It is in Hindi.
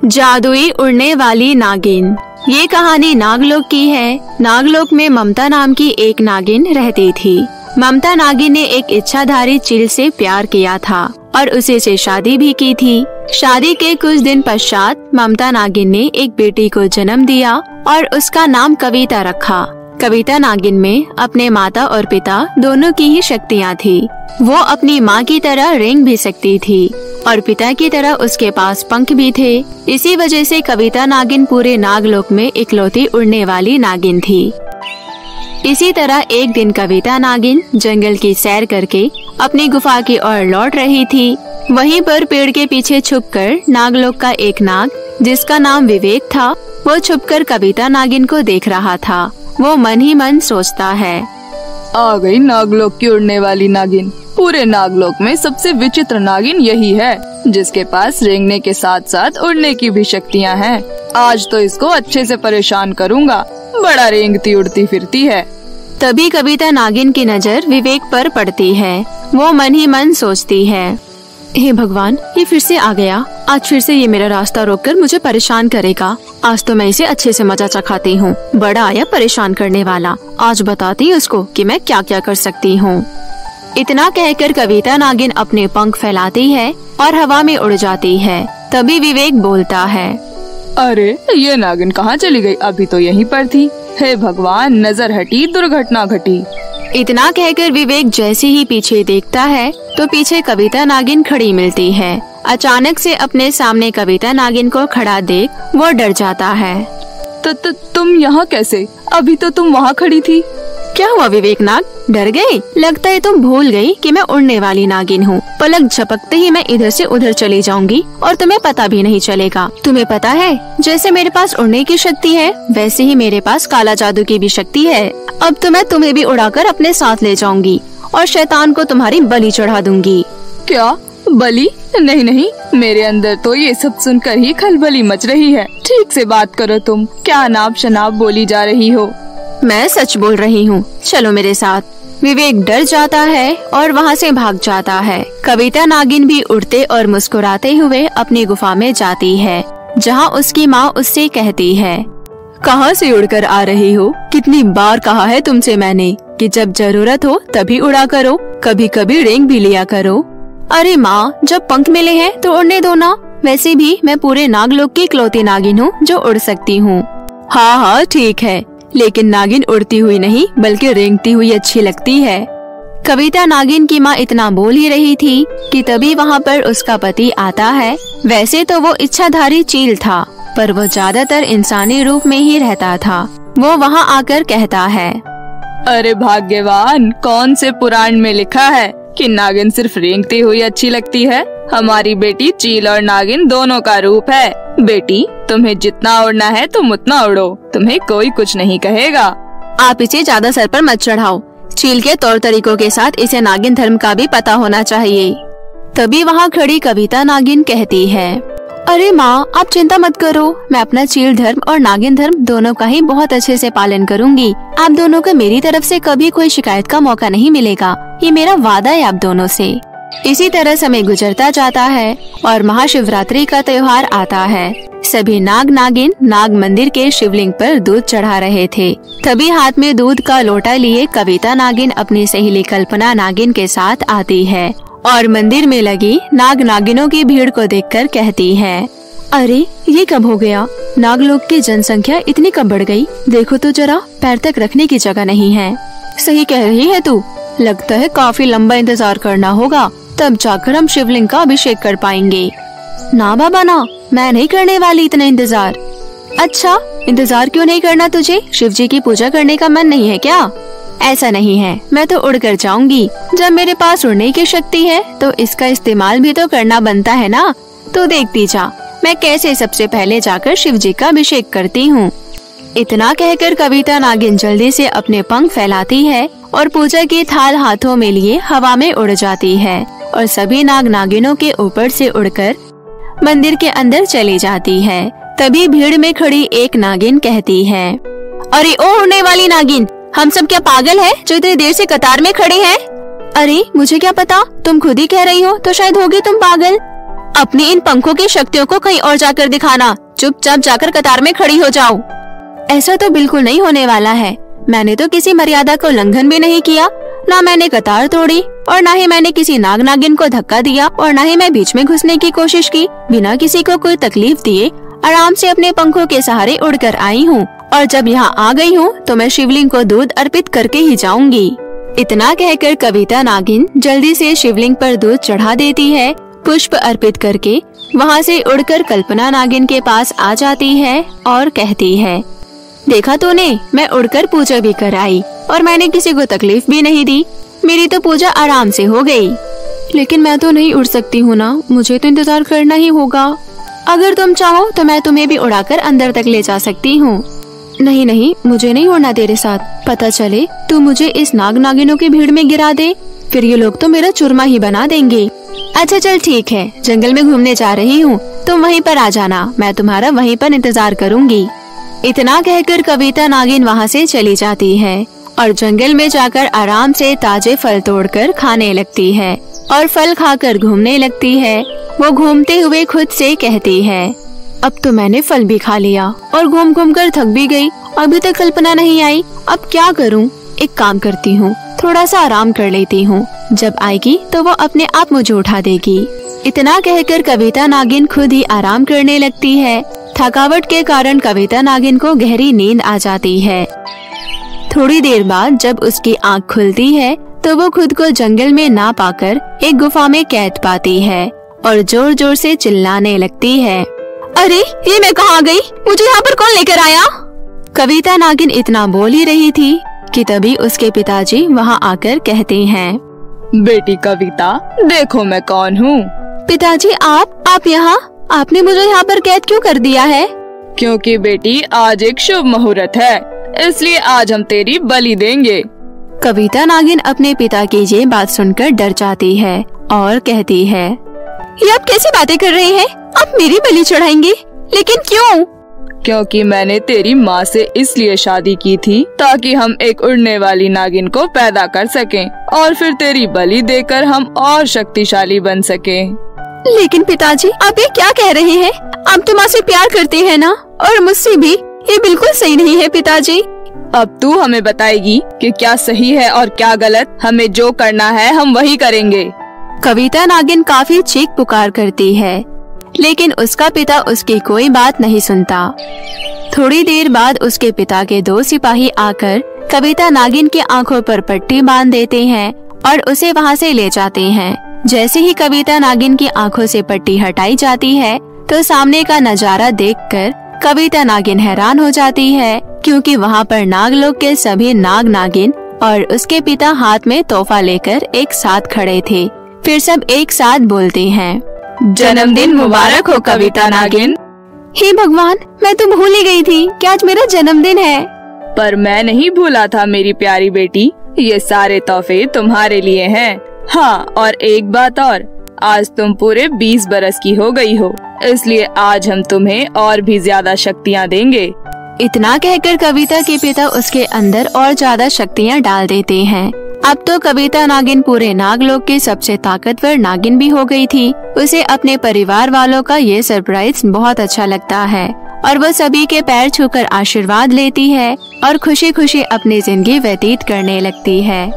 जादुई उड़ने वाली नागिन। ये कहानी नागलोक की है। नागलोक में ममता नाम की एक नागिन रहती थी। ममता नागिन ने एक इच्छाधारी चील से प्यार किया था और उसी से शादी भी की थी। शादी के कुछ दिन पश्चात ममता नागिन ने एक बेटी को जन्म दिया और उसका नाम कविता रखा। कविता नागिन में अपने माता और पिता दोनों की ही शक्तियाँ थी। वो अपनी माँ की तरह रेंग भी सकती थी और पिता की तरह उसके पास पंख भी थे। इसी वजह से कविता नागिन पूरे नागलोक में इकलौती उड़ने वाली नागिन थी। इसी तरह एक दिन कविता नागिन जंगल की सैर करके अपनी गुफा की ओर लौट रही थी। वहीं पर पेड़ के पीछे छुपकर नागलोक का एक नाग, जिसका नाम विवेक था, वो छुपकर कविता नागिन को देख रहा था। वो मन ही मन सोचता है, आ गई नागलोक की उड़ने वाली नागिन। पूरे नागलोक में सबसे विचित्र नागिन यही है, जिसके पास रेंगने के साथ साथ उड़ने की भी शक्तियाँ हैं। आज तो इसको अच्छे से परेशान करूँगा। बड़ा रेंगती उड़ती फिरती है। तभी कविता नागिन की नजर विवेक पर पड़ती है। वो मन ही मन सोचती है, हे भगवान, ये फिर से आ गया। आज फिर से ये मेरा रास्ता रोककर मुझे परेशान करेगा। आज तो मैं इसे अच्छे से मजा चखाती हूँ। बड़ा आया परेशान करने वाला। आज बताती हूँ उसको कि मैं क्या क्या कर सकती हूँ। इतना कहकर कविता नागिन अपने पंख फैलाती है और हवा में उड़ जाती है। तभी विवेक बोलता है, अरे ये नागिन कहाँ चली गई? अभी तो यहीं पर थी। हे भगवान, नजर हटी, दुर्घटना घटी। इतना कहकर विवेक जैसे ही पीछे देखता है तो पीछे कविता नागिन खड़ी मिलती है। अचानक से अपने सामने कविता नागिन को खड़ा देख वो डर जाता है। तुम यहाँ कैसे? अभी तो तुम वहाँ खड़ी थी। क्या हुआ विवेक नाग, डर गई? लगता है तुम भूल गई कि मैं उड़ने वाली नागिन हूँ। पलक झपकते ही मैं इधर से उधर चली जाऊंगी और तुम्हें पता भी नहीं चलेगा। तुम्हें पता है, जैसे मेरे पास उड़ने की शक्ति है, वैसे ही मेरे पास काला जादू की भी शक्ति है। अब तो मैं तुम्हें भी उड़ाकर अपने साथ ले जाऊंगी और शैतान को तुम्हारी बलि चढ़ा दूंगी। क्या बलि? नहीं नहीं, मेरे अंदर तो ये सब सुनकर ही खलबली मच रही है। ठीक से बात करो तुम। क्या अनाप शनाप बोली जा रही हो? मैं सच बोल रही हूँ, चलो मेरे साथ। विवेक डर जाता है और वहाँ से भाग जाता है। कविता नागिन भी उड़ते और मुस्कुराते हुए अपनी गुफा में जाती है, जहाँ उसकी माँ उससे कहती है, कहाँ से उड़कर आ रही हो? कितनी बार कहा है तुमसे मैंने कि जब जरूरत हो तभी उड़ा करो, कभी कभी रेंग भी लिया करो। अरे माँ, जब पंख मिले हैं तो उड़ने दो ना। वैसे भी मैं पूरे नागलोक की इकलौती नागिन हूँ जो उड़ सकती हूँ। हाँ हाँ ठीक है, लेकिन नागिन उड़ती हुई नहीं बल्कि रेंगती हुई अच्छी लगती है। कविता नागिन की माँ इतना बोल ही रही थी कि तभी वहाँ पर उसका पति आता है। वैसे तो वो इच्छाधारी चील था, पर वो ज्यादातर इंसानी रूप में ही रहता था। वो वहाँ आकर कहता है, अरे भाग्यवान, कौन से पुराण में लिखा है कि नागिन सिर्फ रेंगती हुई अच्छी लगती है? हमारी बेटी चील और नागिन दोनों का रूप है। बेटी, तुम्हें जितना उड़ना है तुम उतना उड़ो, तुम्हें कोई कुछ नहीं कहेगा। आप इसे ज्यादा सर पर मत चढ़ाओ। चील के तौर तरीकों के साथ इसे नागिन धर्म का भी पता होना चाहिए। तभी वहाँ खड़ी कविता नागिन कहती है, अरे माँ, आप चिंता मत करो। मैं अपना चील धर्म और नागिन धर्म दोनों का ही बहुत अच्छे से पालन करूँगी। आप दोनों को मेरी तरफ से कभी कोई शिकायत का मौका नहीं मिलेगा। ये मेरा वादा है आप दोनों से। इसी तरह समय गुजरता जाता है और महाशिवरात्रि का त्योहार आता है। सभी नाग नागिन नाग मंदिर के शिवलिंग पर दूध चढ़ा रहे थे। तभी हाथ में दूध का लोटा लिए कविता नागिन अपनी सहेली कल्पना नागिन के साथ आती है और मंदिर में लगी नाग नागिनों की भीड़ को देखकर कहती है, अरे ये कब हो गया? नागलोक की जनसंख्या इतनी कब बढ़ गई? देखो तो जरा, पैर तक रखने की जगह नहीं है। सही कह रही है तू। लगता है काफी लंबा इंतजार करना होगा, तब जाकर हम शिवलिंग का अभिषेक कर पाएंगे। ना बाबा ना, मैं नहीं करने वाली इतना इंतजार। अच्छा, इंतजार क्यों नहीं करना तुझे? शिव जी की पूजा करने का मन नहीं है क्या? ऐसा नहीं है, मैं तो उड़कर जाऊंगी। जब मेरे पास उड़ने की शक्ति है तो इसका इस्तेमाल भी तो करना बनता है ना। तो देखती जा, मैं कैसे सबसे पहले जाकर शिव जी का अभिषेक करती हूँ। इतना कहकर कविता नागिन जल्दी से अपने पंख फैलाती है और पूजा की थाल हाथों में लिए हवा में उड़ जाती है और सभी नाग नागिनों के ऊपर से उड़कर मंदिर के अंदर चली जाती है। तभी भीड़ में खड़ी एक नागिन कहती है, अरे ओ उड़ने वाली नागिन, हम सब क्या पागल हैं जो इतनी देर से कतार में खड़े हैं? अरे मुझे क्या पता, तुम खुद ही कह रही हो तो शायद होगी तुम पागल। अपनी इन पंखों की शक्तियों को कहीं और जाकर दिखाना। चुपचाप जाकर कतार में खड़ी हो जाओ। ऐसा तो बिल्कुल नहीं होने वाला है। मैंने तो किसी मर्यादा को उल्लंघन भी नहीं किया। ना मैंने कतार तोड़ी और ना ही मैंने किसी नाग नागिन को धक्का दिया और ना ही मैं बीच में घुसने की कोशिश की। बिना किसी को कोई तकलीफ दिए आराम से अपने पंखों के सहारे उड़कर आई हूँ और जब यहाँ आ गई हूँ तो मैं शिवलिंग को दूध अर्पित करके ही जाऊंगी। इतना कहकर कविता नागिन जल्दी से शिवलिंग पर दूध चढ़ा देती है। पुष्प अर्पित करके वहाँ से उड़कर कल्पना नागिन के पास आ जाती है और कहती है, देखा तूने, मैं उड़कर पूजा भी कर आई और मैंने किसी को तकलीफ भी नहीं दी। मेरी तो पूजा आराम से हो गई। लेकिन मैं तो नहीं उड़ सकती हूँ ना, मुझे तो इंतजार करना ही होगा। अगर तुम चाहो तो मैं तुम्हें भी उड़ाकर अंदर तक ले जा सकती हूँ। नहीं नहीं, मुझे नहीं उड़ना तेरे साथ। पता चले तू मुझे इस नाग नागिनों की भीड़ में गिरा दे, फिर ये लोग तो मेरा चूरमा ही बना देंगे। अच्छा चल ठीक है, जंगल में घूमने जा रही हूँ, तुम वहीं पर आ जाना, मैं तुम्हारा वहीं पर इंतजार करूँगी। इतना कहकर कविता नागिन वहाँ से चली जाती है और जंगल में जाकर आराम से ताजे फल तोड़कर खाने लगती है और फल खाकर घूमने लगती है। वो घूमते हुए खुद से कहती है, अब तो मैंने फल भी खा लिया और घूम घूम कर थक भी गई। अभी तक कल्पना नहीं आई, अब क्या करूं? एक काम करती हूँ, थोड़ा सा आराम कर लेती हूँ, जब आएगी तो वो अपने आप मुझे उठा देगी। इतना कहकर कविता नागिन खुद ही आराम करने लगती है। थकावट के कारण कविता नागिन को गहरी नींद आ जाती है। थोड़ी देर बाद जब उसकी आँख खुलती है तो वो खुद को जंगल में ना पाकर एक गुफा में कैद पाती है और जोर जोर से चिल्लाने लगती है, अरे ये मैं कहाँ गई? मुझे यहाँ पर कौन लेकर आया? कविता नागिन इतना बोल ही रही थी कि तभी उसके पिताजी वहाँ आकर कहते हैं, बेटी कविता, देखो मैं कौन हूँ। पिताजी आप यहाँ? आपने मुझे यहाँ पर कैद क्यों कर दिया है? क्योंकि बेटी आज एक शुभ मुहूर्त है, इसलिए आज हम तेरी बलि देंगे। कविता नागिन अपने पिता की ये बात सुनकर डर जाती है और कहती है, ये आप कैसी बातें कर रहे हैं? आप मेरी बलि चढ़ाएंगे? लेकिन क्यों? क्योंकि मैंने तेरी माँ से इसलिए शादी की थी ताकि हम एक उड़ने वाली नागिन को पैदा कर सकें और फिर तेरी बलि देकर हम और शक्तिशाली बन सकें। लेकिन पिताजी, आप ये क्या कह रहे हैं? आप तो माँ से प्यार करते हैं ना, और मुझसे भी। ये बिल्कुल सही नहीं है पिताजी। अब तू हमें बताएगी कि क्या सही है और क्या गलत। हमें जो करना है हम वही करेंगे। कविता नागिन काफी चीख पुकार करती है, लेकिन उसका पिता उसकी कोई बात नहीं सुनता। थोड़ी देर बाद उसके पिता के 2 सिपाही आकर कविता नागिन की आंखों पर पट्टी बांध देते हैं और उसे वहां से ले जाते हैं। जैसे ही कविता नागिन की आंखों से पट्टी हटाई जाती है तो सामने का नजारा देखकर कविता नागिन हैरान हो जाती है, क्योंकि वहाँ पर नागलोक के सभी नाग नागिन और उसके पिता हाथ में तोहफा लेकर एक साथ खड़े थे। फिर सब एक साथ बोलते हैं, जन्मदिन मुबारक हो कविता नागिन। हे भगवान, मैं तो भूल ही गई थी कि आज मेरा जन्मदिन है। पर मैं नहीं भूला था मेरी प्यारी बेटी, ये सारे तोहफे तुम्हारे लिए हैं। हाँ, और एक बात और, आज तुम पूरे 20 बरस की हो गई हो, इसलिए आज हम तुम्हें और भी ज्यादा शक्तियाँ देंगे। इतना कहकर कविता के पिता उसके अंदर और ज्यादा शक्तियाँ डाल देते हैं। अब तो कविता नागिन पूरे नागलोक की सबसे ताकतवर नागिन भी हो गई थी। उसे अपने परिवार वालों का ये सरप्राइज बहुत अच्छा लगता है और वो सभी के पैर छूकर आशीर्वाद लेती है और खुशी खुशी अपनी जिंदगी व्यतीत करने लगती है।